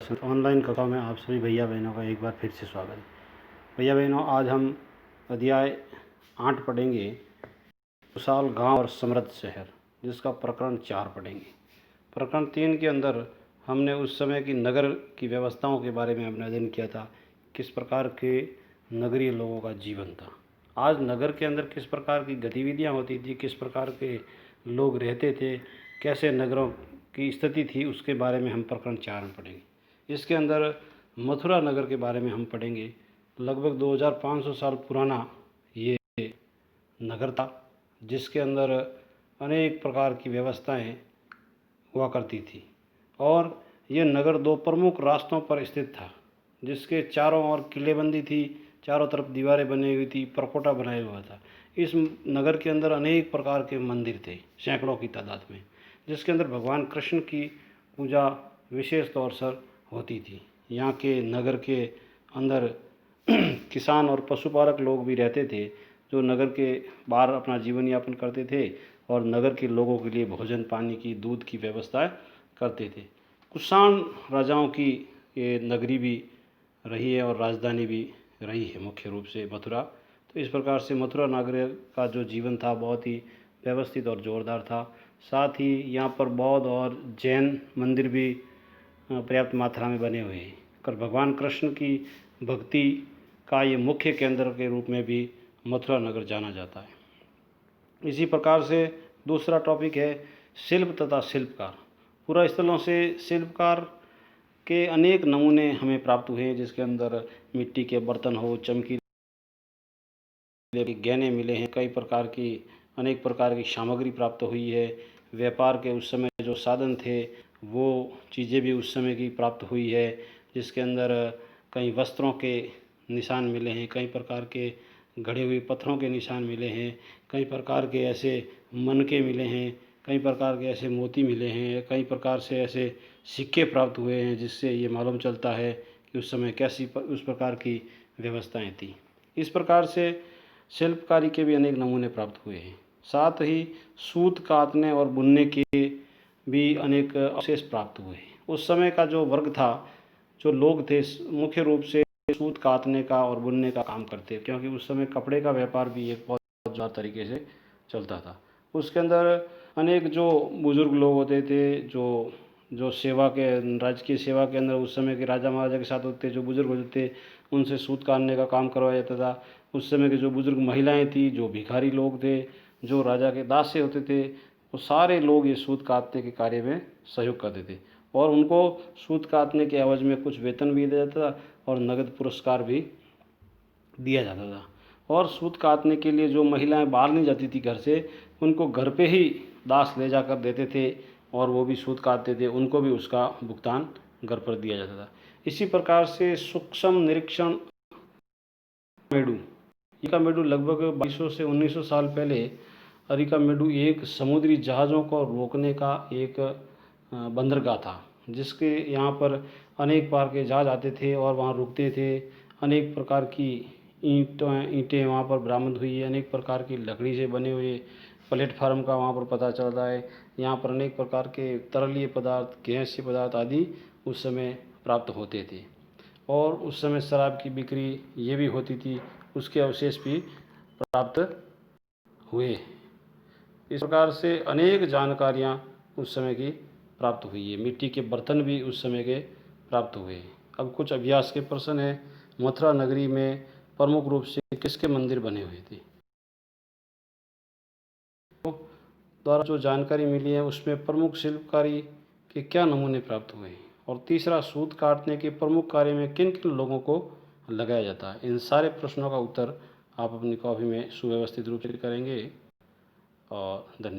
Online कक्षा में आप सभी भैया बहनों का एक बार फिर से स्वागत है। भैया बहनों, आज हम अध्याय 8 पढ़ेंगे, विशाल गांव और समृद्ध शहर, जिसका प्रकरण 4 पढ़ेंगे। प्रकरण 3 के अंदर हमने उस समय की नगर की व्यवस्थाओं के बारे में हमने अध्ययन किया था, किस प्रकार के नगरीय लोगों का जीवन था। आज नगर के अंदर किस प्रकार की गतिविधियाँ होती थी, किस प्रकार के लोग रहते थे, कैसे नगरों की स्थिति थी, उसके बारे में हम प्रकरण 4 में पढ़ेंगे। इसके अंदर मथुरा नगर के बारे में हम पढ़ेंगे। लगभग 2500 साल पुराना ये नगर था, जिसके अंदर अनेक प्रकार की व्यवस्थाएं हुआ करती थी और ये नगर 2 प्रमुख रास्तों पर स्थित था, जिसके चारों ओर किलेबंदी थी, चारों तरफ दीवारें बनी हुई थी, परकोटा बनाया हुआ था। इस नगर के अंदर अनेक प्रकार के मंदिर थे, सैकड़ों की तादाद में, जिसके अंदर भगवान कृष्ण की पूजा विशेष तौर पर होती थी। यहाँ के नगर के अंदर किसान और पशुपालक लोग भी रहते थे, जो नगर के बाहर अपना जीवन यापन करते थे और नगर के लोगों के लिए भोजन पानी की, दूध की व्यवस्था करते थे। कुषाण राजाओं की ये नगरी भी रही है और राजधानी भी रही है, मुख्य रूप से मथुरा। तो इस प्रकार से मथुरा नगर का जो जीवन था बहुत ही व्यवस्थित और जोरदार था। साथ ही यहाँ पर बौद्ध और जैन मंदिर भी पर्याप्त मात्रा में बने हुए हैं और भगवान कृष्ण की भक्ति का ये मुख्य केंद्र के रूप में भी मथुरा नगर जाना जाता है। इसी प्रकार से दूसरा टॉपिक है शिल्प तथा शिल्पकार। पूरा स्थलों से शिल्पकार के अनेक नमूने हमें प्राप्त हुए हैं, जिसके अंदर मिट्टी के बर्तन हो, चमकीले गहने मिले हैं, कई प्रकार की अनेक प्रकार की सामग्री प्राप्त हुई है। व्यापार के उस समय जो साधन थे वो चीज़ें भी उस समय की प्राप्त हुई है, जिसके अंदर कई वस्त्रों के निशान मिले हैं, कई प्रकार के गढ़े हुए पत्थरों के निशान मिले हैं, कई प्रकार के ऐसे मनके मिले हैं, कई प्रकार के ऐसे मोती मिले हैं, कई प्रकार से ऐसे सिक्के प्राप्त हुए हैं, जिससे ये मालूम चलता है कि उस समय कैसी उस प्रकार की व्यवस्थाएं थी। इस प्रकार से शिल्पकारी के भी अनेक नमूने प्राप्त हुए हैं। साथ ही सूत कातने और बुनने के भी अनेक अवशेष प्राप्त हुए हैं। उस समय का जो वर्ग था, जो लोग थे, मुख्य रूप से सूत कातने का और बुनने का काम करते, क्योंकि उस समय कपड़े का व्यापार भी एक बहुत ज़्यादा तरीके से चलता था। उसके अंदर अनेक जो बुज़ुर्ग लोग होते थे, जो सेवा के राजकीय सेवा के अंदर उस समय के राजा महाराजा के साथ होते, जो बुज़ुर्ग होते थे, उनसे सूत काटने का काम करवाया जाता था। उस समय के जो बुज़ुर्ग महिलाएं थी, जो भिखारी लोग थे, जो राजा के दास से होते थे, वो सारे लोग ये सूत काटने के कार्य में सहयोग करते थे और उनको सूत काटने के एवज में कुछ वेतन भी दिया जाता था और नगद पुरस्कार भी दिया जाता था। और सूत काटने के लिए जो महिलाएं बाहर नहीं जाती थी घर से, उनको घर पे ही दास ले जाकर देते थे और वो भी सूत काटते थे, उनको भी उसका भुगतान घर पर दिया जाता था। इसी प्रकार से सूक्ष्म निरीक्षण मेडू अरिकामेडू लगभग 2200 से 1900 साल पहले अरिकामेडू एक समुद्री जहाज़ों को रोकने का एक बंदरगाह था, जिसके यहाँ पर अनेक प्रकार के जहाज़ आते थे और वहाँ रुकते थे। अनेक प्रकार की ईंटें वहाँ पर बरामद हुई है, अनेक प्रकार की लकड़ी से बने हुए प्लेटफार्म का वहाँ पर पता चलता है। यहाँ पर अनेक प्रकार के तरलीय पदार्थ, गैसीय पदार्थ आदि उस समय प्राप्त होते थे और उस समय शराब की बिक्री ये भी होती थी, उसके अवशेष भी प्राप्त हुए। इस प्रकार से अनेक जानकारियाँ उस समय की प्राप्त हुई है। मिट्टी के बर्तन भी उस समय के प्राप्त हुए। अब कुछ अभ्यास के प्रश्न है। मथुरा नगरी में प्रमुख रूप से किसके मंदिर बने हुए थे? द्वारा जो जानकारी मिली है उसमें प्रमुख शिल्पकारी के क्या नमूने प्राप्त हुए हैं? और तीसरा, सूत काटने के प्रमुख कार्य में किन किन लोगों को लगाया जाता है? इन सारे प्रश्नों का उत्तर आप अपनी कॉपी में सुव्यवस्थित रूप से करेंगे और धन्यवाद।